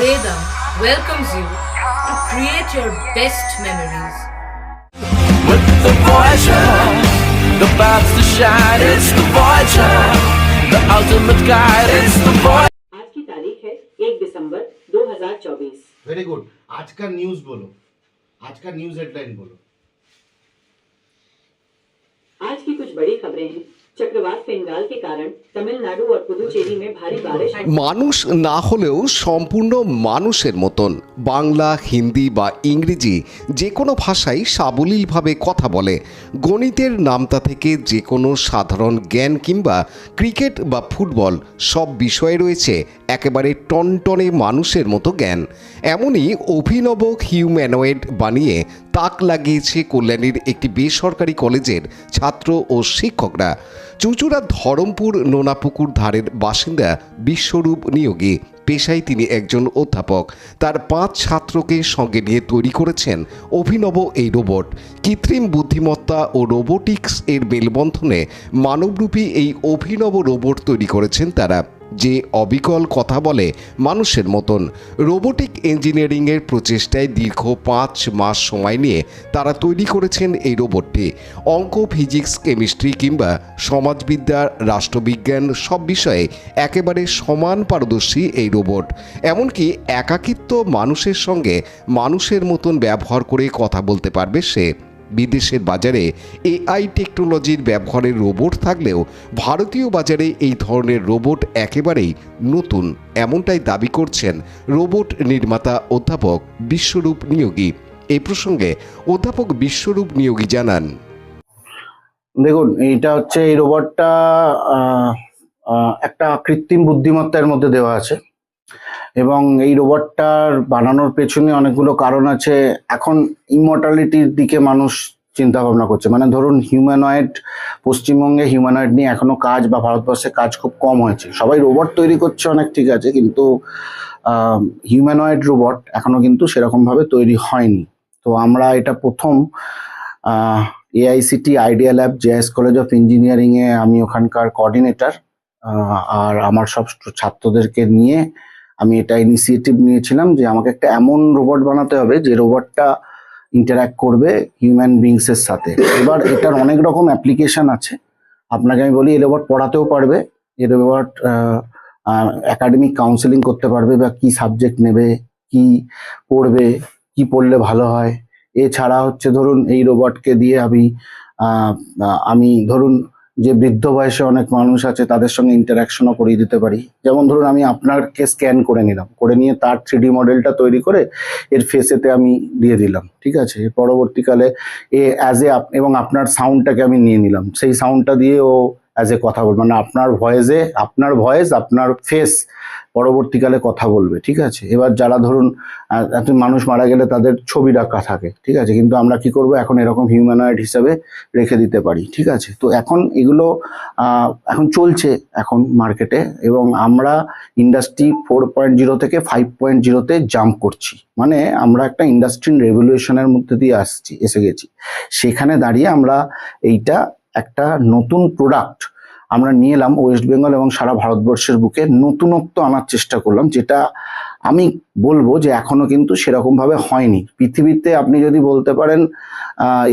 Vedam welcomes you to create your best memories. With the Voyager, the paths to shine, it's the Voyager, the ultimate guide, it's the Voyager. आज की तारीख है 1 दिसंबर 2024। Very good. आज का news बोलो, आज का न्यूज़ हेडलाइन बोलो। आज की कुछ बड़ी खबरें हैं। चक्रवात फेंगाल के कारण तमिलनाडु और पुदुचेरी में भारी बारिश। মানুষ না হলেও সম্পূর্ণ মানুষের মতন বাংলা, হিন্দি বা ইংরেজি যে কোনো ভাষায় সাবলীলভাবে কথা বলে। গণিতের নামতা থেকে যে কোনো সাধারণ জ্ঞান কিংবা ক্রিকেট বা ফুটবল সব বিষয়ে রয়েছে একেবারে টনটনে মানুষের মতো জ্ঞান। এমনই অভিনব হিউম্যানয়েড বানিয়ে তাক লাগিয়েছে কল্যাণীর একটি বেসরকারি কলেজের ছাত্র ও শিক্ষকরা। চুঁচুড়া ধরমপুর নোনাপুকুর ধারের বাসিন্দা বিশ্বরূপ নিয়োগী, পেশায় তিনি একজন অধ্যাপক। তার 5 ছাত্রকে সঙ্গে নিয়ে তৈরি করেছেন অভিনব এই রোবট। কৃত্রিম বুদ্ধিমত্তা ও রোবোটিক্স এর মেলবন্ধনে মানবরূপী এই অভিনব রোবট তৈরি করেছেন তারা, যে অবিকল কথা বলে মানুষের মতন। রোবোটিক ইঞ্জিনিয়ারিংয়ের প্রচেষ্টায় দীর্ঘ 5 মাস সময় নিয়ে তারা তৈরি করেছেন এই রোবটটি। অঙ্ক, ফিজিক্স, কেমিস্ট্রি কিংবা সমাজবিদ্যা, রাষ্ট্রবিজ্ঞান সব বিষয়ে একেবারে সমান পারদর্শী এই রোবট। এমনকি একাকিত্ব মানুষের সঙ্গে মানুষের মতন ব্যবহার করে কথা বলতে পারবে সে। বিদেশের বাজারে এআই টেকনোলজির ব্যবহারের রোবট থাকলেও ভারতীয় বাজারে এই ধরনের রোবট একেবারেই নতুন, এমনটাই দাবি করছেন রোবট নির্মাতা অধ্যাপক বিশ্বরূপ নিয়োগী। এই প্রসঙ্গে অধ্যাপক বিশ্বরূপ নিয়োগী জানান, দেখুন, এইটা হচ্ছে এই রোবটটা একটা কৃত্রিম বুদ্ধিমত্তার মধ্যে দেওয়া আছে এবং এই রোবটটার বানানোর পেছনে অনেকগুলো কারণ আছে। এখন ইমর্টালিটির দিকে মানুষ চিন্তা ভাবনা করছে, মানে ধরুন হিউম্যানয়েড, পশ্চিমবঙ্গে হিউম্যানয়েড নিয়ে এখনো কাজ বা ভারতবর্ষে কাজ খুব কম হয়েছে। সবাই রোবট তৈরি করছে, অনেক ঠিক আছে, কিন্তু হিউম্যানয়েড রোবট এখনো কিন্তু সেরকমভাবে তৈরি হয়নি। তো আমরা এটা প্রথম AICT idea lab, JS college of ইঞ্জিনিয়ারিংয়ে আমি ওখানকার কোঅর্ডিনেটর, আর আমার সব ছাত্রদেরকে নিয়ে আমি এটা ইনিশিয়েটিভ নিয়েছিলাম যে আমাকে একটা এমন রোবট বানাতে হবে যে রোবটটা ইন্টারঅ্যাক্ট করবে হিউম্যান বিংসের সাথে। এবার এটার অনেক রকম অ্যাপ্লিকেশন আছে। আপনাকে আমি বলি, এই রোবট পড়াতেও পারবে, এই রোবট একাডেমিক কাউন্সেলিং করতে পারবে, বা কি সাবজেক্ট নেবে, কি পড়বে, কি পড়লে ভালো হয়। এছাড়া হচ্ছে ধরুন এই রোবটকে দিয়ে আমি ধরুন যে বৃদ্ধ বয়সে অনেক মানুষ আছে তাদের সঙ্গে ইন্টারাকশনও করিয়ে দিতে পারি। যেমন ধরুন আমি আপনাকে স্ক্যান করে নিলাম, করে নিয়ে তার 3D মডেলটা তৈরি করে এর ফেসেতে আমি দিয়ে দিলাম, ঠিক আছে। পরবর্তীকালে এবং আপনার সাউন্ডটাকে আমি নিয়ে নিলাম, সেই সাউন্ডটা দিয়ে ও অ্যাজ এ কথা বলবে, মানে আপনার ভয়েস আপনার ফেস পরবর্তীকালে কথা বলবে, ঠিক আছে। এবার যারা ধরুন মানুষ মারা গেলে তাদের ছবি রাখা থাকে, ঠিক আছে, কিন্তু আমরা কি করব, এখন এরকম হিউম্যানয়েড হিসাবে রেখে দিতে পারি, ঠিক আছে। তো এখন এগুলো এখন চলছে এখন মার্কেটে, এবং আমরা ইন্ডাস্ট্রি 4.0 থেকে 5.0-তে জাম্প করছি। মানে আমরা একটা ইন্ডাস্ট্রি রেভলিউশনের মধ্যে দিয়ে এসে গেছি। সেখানে দাঁড়িয়ে আমরা এইটা একটা নতুন প্রোডাক্ট আমরা নিয়ে এলাম ওয়েস্ট বেঙ্গল এবং সারা ভারতবর্ষের বুকে নতুনত্ব আনার চেষ্টা করলাম, যেটা আমি বলবো যে এখনো কিন্তু সেরকম ভাবে হয়নি পৃথিবীতে। আপনি যদি বলতে পারেন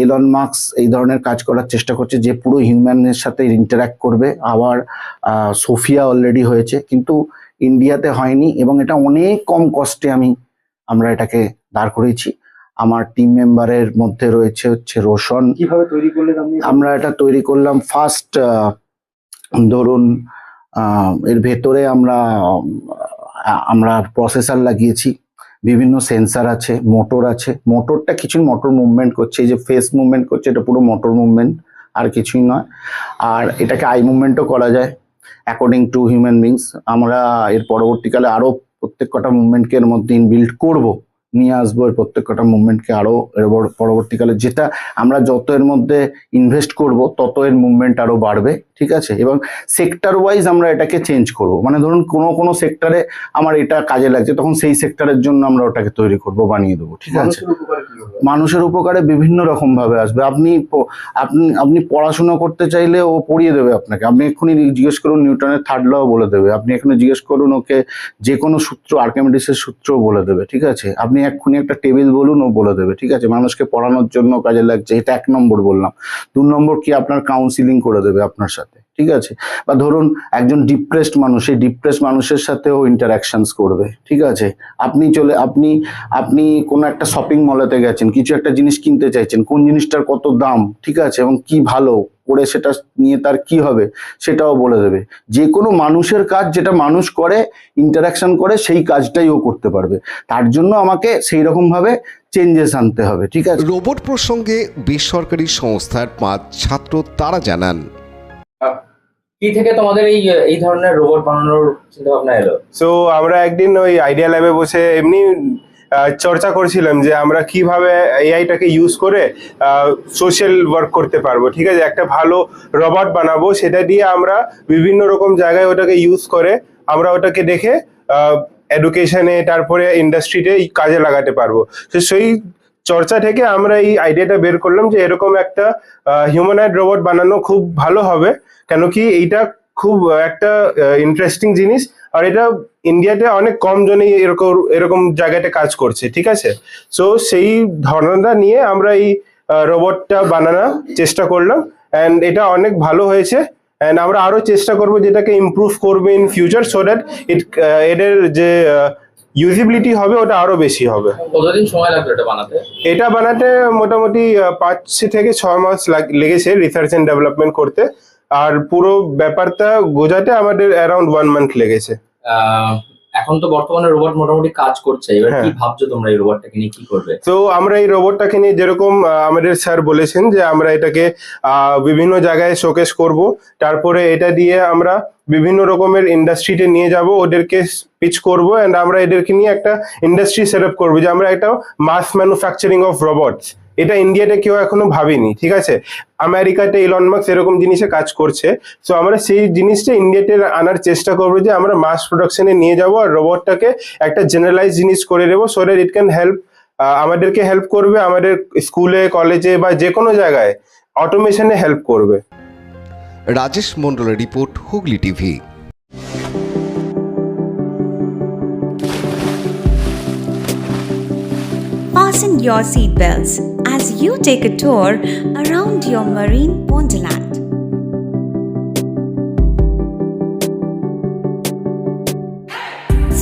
এলন মাস্ক এই ধরনের কাজ করার চেষ্টা করছে যে পুরো হিউম্যানের সাথে ইন্টারঅ্যাক্ট করবে, আবার সোফিয়া অলরেডি হয়েছে, কিন্তু ইন্ডিয়াতে হয়নি, এবং এটা অনেক কম কস্টে আমরা এটাকে দাঁড় করেছি। আমার টিম মেম্বারের মধ্যে রয়েছে হচ্ছে রোশন। কিভাবে তৈরি করলেন আপনি? আমরা এটা তৈরি করলাম ফার্স্ট, ধরুন এর ভেতরে আমরা প্রসেসর লাগিয়েছি, বিভিন্ন সেন্সার আছে, মোটর আছে। মোটরটা কিছু মোটর মুভমেন্ট করছে, এই যে ফেস মুভমেন্ট করছে এটা পুরো মোটর মুভমেন্ট, আর কিছুই নয়। আর এটাকে আই মুভমেন্টও করা যায় অ্যাকর্ডিং টু হিউম্যান বিংস। আমরা এর পরবর্তীকালে আরও প্রত্যেক কটা মুভমেন্টকে এর মধ্যে ইনবিল্ড করবো, নিয়ে আসবো এর প্রত্যেক কটা মুভমেন্টকে আরও পরবর্তীকালে, যেটা আমরা যত এর মধ্যে ইনভেস্ট করব তত এর মুভমেন্ট আরও বাড়বে, ঠিক ঠিক আছে, এবং সেক্টর ওয়াইজ আমরা এটাকে চেঞ্জ করব। মানে ধরুন কোনো সেক্টরে আমার এটা কাজে লাগছে, তখন সেই সেক্টরের জন্য আমরা ওটাকে তৈরি করব, বানিয়ে দেবো, ঠিক আছে। মানুষের উপকারে বিভিন্ন রকম ভাবে আসবে। আপনি পড়াশোনা করতে চাইলে ও পড়িয়ে দেবে আপনাকে। আপনি এক্ষুনি জিজ্ঞেস করুন নিউটনের থার্ড ল বলে দেবে। আপনি এখানে জিজ্ঞেস করুন ওকে যে কোনো সূত্র, আর্কিমিডিসের সূত্রও বলে দেবে, ঠিক আছে। আপনি এক্ষুনি একটা টেবিল বলুন, ও বলে দেবে, ঠিক আছে। মানুষকে পড়ানোর জন্য কাজে লাগছে, এটা 1 নম্বর বললাম। 2 নম্বর কি, আপনার কাউন্সিলিং করে দেবে আপনার সাথে, ঠিক আছে। বা ধরুন একজন ডিপ্রেসড মানুষ, সেই ডিপ্রেসড মানুষের সাথেও ইন্টারাকশনস করবে, ঠিক আছে। আপনি কোনো একটা শপিং মলেতে গেছেন, কিছু একটা জিনিস কিনতে চাইছেন, কোন জিনিসটার কত দাম, ঠিক আছে, এবং কি ভালো করে সেটা নিয়ে তার কি হবে সেটাও বলে দেবে। যে কোনো মানুষের কাজ যেটা মানুষ করে, ইন্টারাকশন করে, সেই কাজটাই ও করতে পারবে। তার জন্য আমাকে সেই রকম ভাবে চেঞ্জেস আনতে হবে, ঠিক আছে। রোবট প্রসঙ্গে বেসরকারি সংস্থার 5 ছাত্র তারা জানান, কি থেকে তোমাদের এই ধরনের রোবট বানানোর চিন্তা ভাবনা এলো? সো আমরা একদিন ওই আইডিয়া ল্যাবে বসে এমনি চর্চা করছিলাম যে আমরা কিভাবে এআইটাকে ইউজ করে সোশ্যাল ওয়ার্ক করতে পারবো, ঠিক আছে। একটা ভালো রোবট বানাবো, সেটা দিয়ে আমরা বিভিন্ন রকম জায়গায় ওটাকে ইউজ করে আমরা ওটাকে দেখে এডুকেশনে, তারপরে ইন্ডাস্ট্রিতে কাজে লাগাতে পারবো। তো সেই চর্চা থেকে আমরা এই আইডিয়াটা বের করলাম যে এরকম একটা হিউম্যানয়েড রোবট বানানো খুব ভালো হবে, কেন কি এইটা খুব একটা ইন্টারেস্টিং জিনিস, আর এটা ইন্ডিয়াতে অনেক কম জনেই এরকম জায়গাতে কাজ করছে, ঠিক আছে। সো সেই ধারণাটা নিয়ে আমরা এই রোবটটা বানানোর চেষ্টা করলাম, অ্যান্ড এটা অনেক ভালো হয়েছে। অ্যান্ড আমরা আরো চেষ্টা করবো যেটাকে ইমপ্রুভ করবে ইন ফিউচার, সো দ্যাট এদের যে ইউজিবিলিটি হবে ওটা আরো বেশি হবে। কতদিন সময় লাগবে এটা বানাতে? মোটামুটি 5 থেকে 6 মাস লেগেছে রিসার্চ এন্ড ডেভেলপমেন্ট করতে, আর পুরো ব্যাপারটা গোজাতে আমাদের অ্যারাউন্ড 1 মান্থ লেগেছে। এখন তো বর্তমানে রোবট মোটামুটি কাজ করছে, এবার কি ভাবছো তোমরা এই রোবটটাকে নিয়ে কি করবে? তো আমরা এই রোবটটাকে নিয়ে যেরকম আমাদের স্যার বলেছেন যে আমরা এটাকে বিভিন্ন জায়গায় শোকেস করব, তারপরে এটা দিয়ে আমরা বিভিন্ন রকমের ইন্ডাস্ট্রিতে নিয়ে যাব, ওদেরকে পিচ করব, এন্ড আমরা এদেরকে নিয়ে একটা ইন্ডাস্ট্রি সেট আপ করবো যে আমরা একটা মাস ম্যানুফ্যাকচারিং অফ রোবটস। এটা ইন্ডিয়াতে কেউ এখনো ভাবেনি, ঠিক আছে। আমেরিকাতে ইলন মাস্ক এরকম জিনিসে কাজ করছে, তো আমরা সেই জিনিসটা ইন্ডিয়াতে আনার চেষ্টা করবো যে আমরা মাস প্রোডাকশনে নিয়ে যাব, আর রোবটটাকে একটা জেনারেলাইজ জিনিস করে দেবো, so that it can help, আমাদেরকে হেল্প করবে, আমাদের স্কুলে, কলেজে বা যে কোনো জায়গায় অটোমেশনে হেল্প করবে। রাজেশ মন্ডলের report, Hooghly TV. Fasten your seatbelts as you take a tour around your marine wonderland.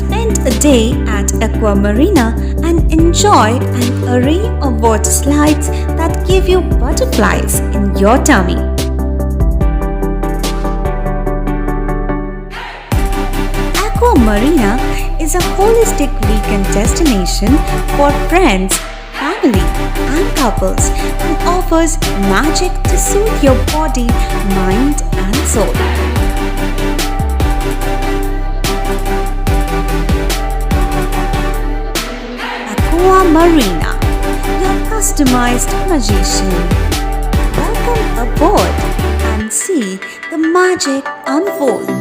Spend a day at Aqua Marina and enjoy an array of water slides that give you butterflies in your tummy. Aqua Marina is a holistic weekend destination for friends, family, and couples and offers magic to soothe your body, mind, and soul. Aqua Marina, your customized magician. Welcome aboard and see the magic unfold.